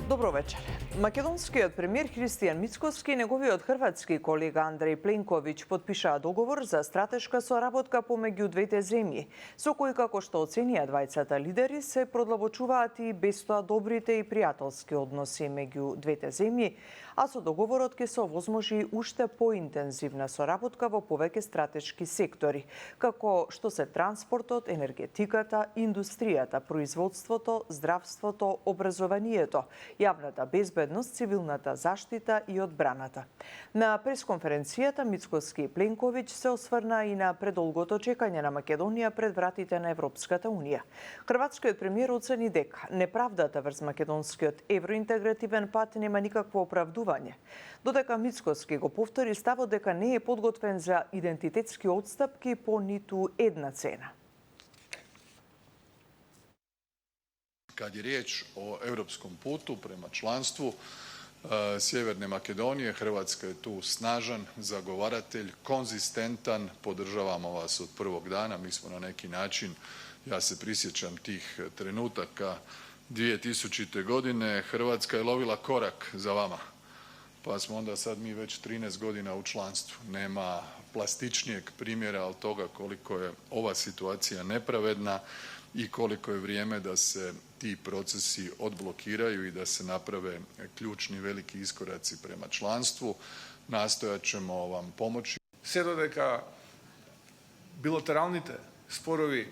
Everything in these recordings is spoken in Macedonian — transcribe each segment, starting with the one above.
Добро вечер. Македонскиот премиер Христијан Мицкоски и неговиот хрватски колега Андреј Пленковиќ подпишаа договор за стратешка соработка помеѓу двете земји, со кој, како што оценија двајцата лидери, се продлабочуваат и без тоа добрите и пријателски односи меѓу двете земји, а со договорот ќе се овозможи уште поинтензивна соработка во повеќе стратешки сектори, како што се транспортот, енергетиката, индустријата, производството, здравството, образованието, јавната безбедност, цивилната заштита и одбраната. На пресконференцијата Мицкоски и Пленковиќ се осврна и на предолгото чекање на Македонија пред вратите на Европската унија. Хрватскиот премиер оцени дека неправдата врз македонскиот евроинтегративен пат нема никакво оправдување, додека Мицкоски го повтори ставот дека не е подготвен за идентитетски отстапки по ниту една цена. Kad je riječ o europskom putu prema članstvu Sjeverne Makedonije, Hrvatska je tu snažan zagovaratelj, konzistentan, podržavamo vas od prvog dana. Mi smo na neki način, ja se prisjećam tih trenutaka 2000. godine, Hrvatska je lovila korak za vama. Pa smo onda sad mi već 13 godina u članstvu. Nema plastičnijeg primjera od toga koliko je ova situacija nepravedna i koliko je vrijeme da se ti procesi odblokiraju i da se naprave ključni veliki iskoraci prema članstvu. Nastojat ćemo vam pomoći. Се додека билатералните спорови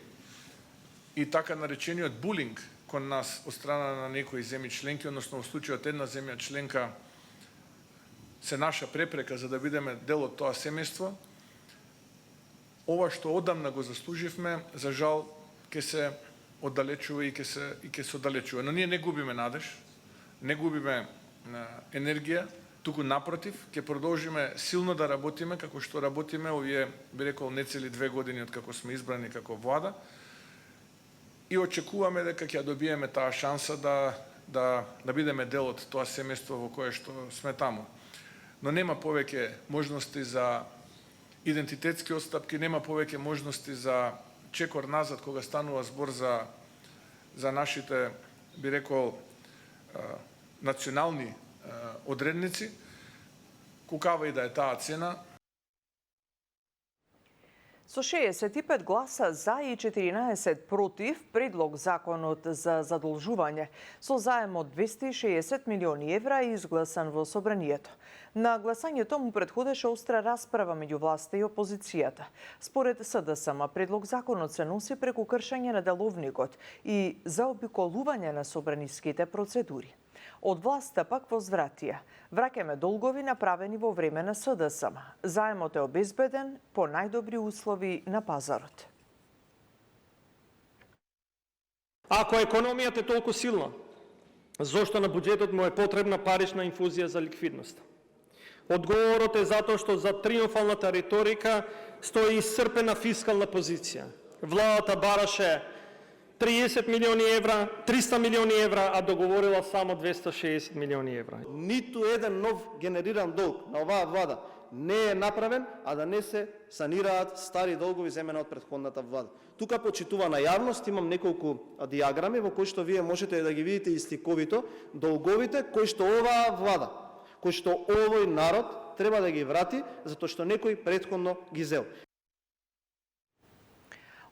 и така наречениот булинг кон нас од страна на некои земји членки, односно во случајот една земја членка се наша препрека за да бидеме дел од тоа семејство, ова што одамна го заслуживме, за жал ќе се оддалечува и ќе се оддалечува. Но ние не губиме надеж, не губиме енергија, туку напротив, ќе продолжиме силно да работиме, како што работиме овие, би рекол, нецели 2 години од како сме избрани како влада, и очекуваме дека ќе добиеме таа шанса да бидеме дел од тоа семејство во кое што сме таму. Но нема повеќе можности за идентитетски отстапки, нема повеќе можности за чекор назад кога станува збор за нашите, би рекол, национални одредници, кукава и да е таа цена. Со 65 гласа за и 14 против, предлог законот за задолжување со заем од 260 милиони евра е изгласан во собранието. На гласањето му претходеше остра расправа меѓу власта и опозицијата. Според СДСМ, предлог законот се носи преку кршење на деловникот и заобиколување на собраниските процедури. Од власта пак возвратија. Враќаме долгови направени во време на СДСМ. Заемот е обезбеден по најдобри услови на пазарот. Ако економијата е толку силна, зошто на буџетот му е потребна парична инфузија за ликвидност? Одговорот е затоа што за триумфалната риторика стои исцрпена фискална позиција. Владата бараше 30 милиони евра, 300 милиони евра, а договорила само 260 милиони евра. Ниту еден нов генериран долг на оваа влада не е направен, а да не се санираат стари долгови земени од претходната влада. Тука почитувана јавност имам неколку диаграми во кои што вие можете да ги видите истиковито долговите кои што оваа влада, кои што овој народ треба да ги врати затоа што некој претходно ги зел.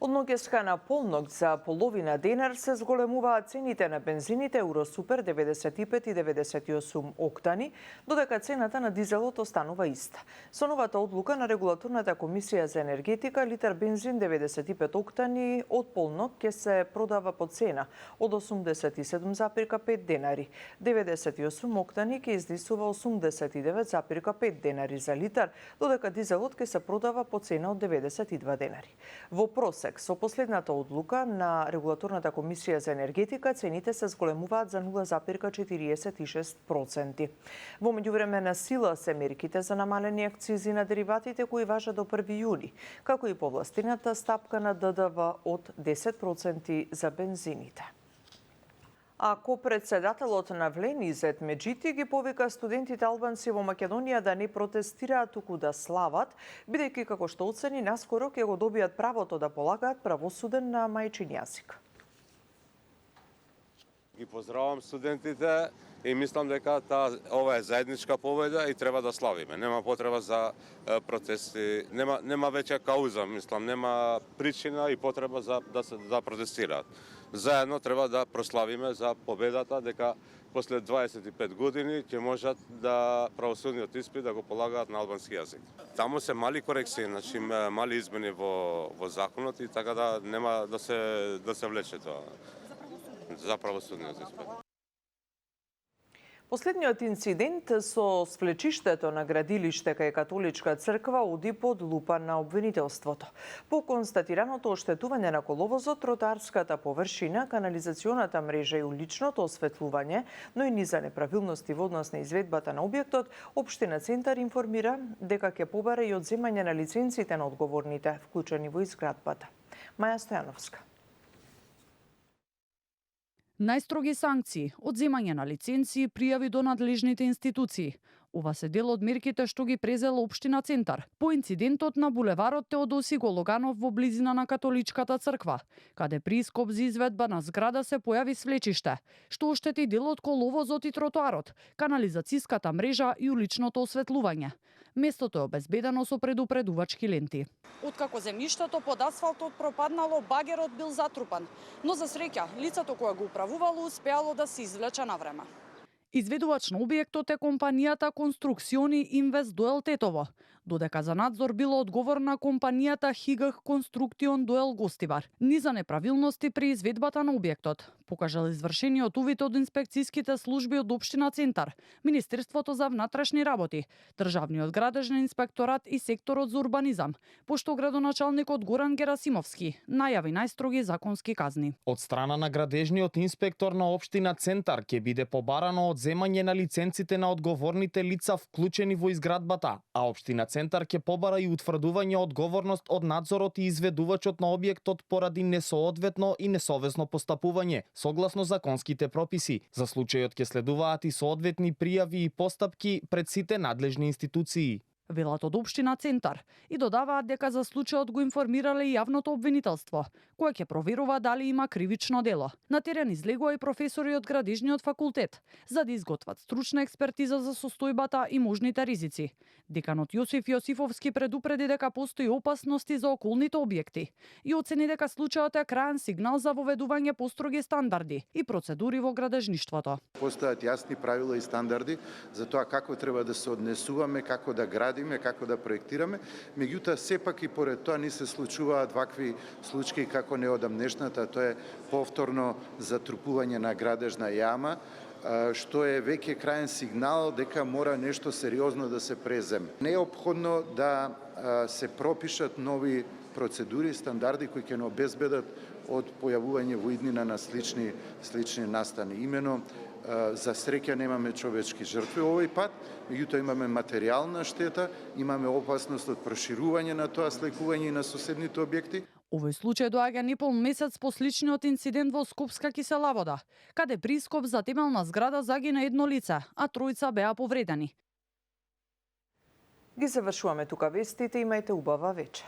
Од ноќеска на полнок за половина денар се зголемуваат цените на бензините Евросупер 95 и 98 октани, додека цената на дизелот останува иста. Со новата одлука на Регулаторната комисија за енергетика, литар бензин 95 октани од полнок ќе се продава по цена од 87,5 денари. 98 октани ќе изнесува 89,5 денари за литар, додека дизелот ќе се продава по цена од 92 денари. Во просек, со последната одлука на Регулаторната комисија за енергетика, цените се зголемуваат за 0,46%. Во меѓувреме на сила се мерките за намалени акцизи на дериватите кои важат до 1 јуни, како и повластената стапка на ДДВ од 10% за бензините. Ако председателот на Влен Изет Меджити ги повика студентите албанци во Македонија да не протестираат, туку да слават, бидејќи како што оцени наскоро ќе го добијат правото да полагаат правосуден на мајчин јазик. Ги поздравам студентите и мислам дека ова е заедничка победа и треба да славиме. Нема потреба за протести, нема веќе кауза, мислам, нема причина и потреба да протестираат. Заедно треба да прославиме за победата, дека после 25 години ќе можат да правосудниот испит да го полагаат на албански јазик. Таму се мали корекции, значи мали измени во законот и така да нема да се влече тоа за правосудниот испит. Последниот инцидент со свлечиштето на градилиште кај католичка црква оди под лупа на обвинителството. По констатираното оштетување на коловозот, тротарската површина, канализационата мрежа и уличното осветлување, но и низа неправилности во однос на изведбата на објектот, Општина Центар информира дека ќе побара и одземање на лиценците на одговорните, вклучени во изградбата. Маја Стојановска. Најстроги санкции, одземање на лиценци и пријави до надлежните институции. Ова се дел од мерките што ги презела Општина Центар по инцидентот на булеварот Теодоси Гологанов во близина на католичката црква, каде при ископ за изведба на зграда се појави свлечиште, што оштети дел од коловозот и тротоарот, канализацијската мрежа и уличното осветлување. Местото е обезбедено со предупредувачки ленти. Откако земјиштето под асфалтот пропаднало, багерот бил затрупан, но за среќа лицето кое го управувало успеало да се извлече на време. Изведувач на објектот е компанијата Конструкциони Инвест Дуел Тетово, додека за надзор било одговорна компанијата Хигах Конструктион Дуел Гостивар. Низа неправилности при изведбата на објектот покажал извршениот увид од инспекцијските служби од Општина Центар, Министерството за внатрешни работи, Државниот градежен инспекторат и секторот за урбанизам, пошто градоначалникот Горан Герасимовски најави најстроги законски казни. Од страна на градежниот инспектор на Општина Центар ќе биде побарано одземање на лиценците на одговорните лица вклучени во изградбата, а Општина Центар ќе побара и утврдување одговорност од надзорот и изведувачот на објектот поради несоодветно и несовесно постапување, согласно законските прописи. За случајот ќе следуваат и соодветни пријави и постапки пред сите надлежни институции. Велат од Општина Центар и додаваат дека за случајот го информирале и јавното обвинителство, кое ќе проверува дали има кривично дело. На терен излегува и професори од градежниот факултет за да изготват стручна експертиза за состојбата и можните ризици. Деканот Јосиф Јосифовски предупреди дека постои опасности за околните објекти и оцени дека случајот е краен сигнал за воведување построги стандарди и процедури во градежништвото. Постојат јасни правила и стандарди за тоа како треба да се однесуваме, како да градиме, како да проектираме, меѓутоа сепак и поред тоа ни се случуваат вакви случаи како неодамнешната, тоа е повторно затрупување на градежна јама, што е веќе краен сигнал дека мора нешто сериозно да се преземе. Неопходно да се пропишат нови процедури, стандарди кои ќе не обезбедат од појавување во иднина на слични настани. Имено, за среќа немаме човечки жртви овој пат, меѓутоа имаме материјална штета, имаме опасност од проширување на тоа слекување и на соседните објекти. Овој случај доаѓа неполн месец по сличниот инцидент во Скопска Киселавода, каде при ископ за темелна зграда загина едно лице, а тројца беа повредени. Ги завршуваме тука вестите, имајте убава вечер.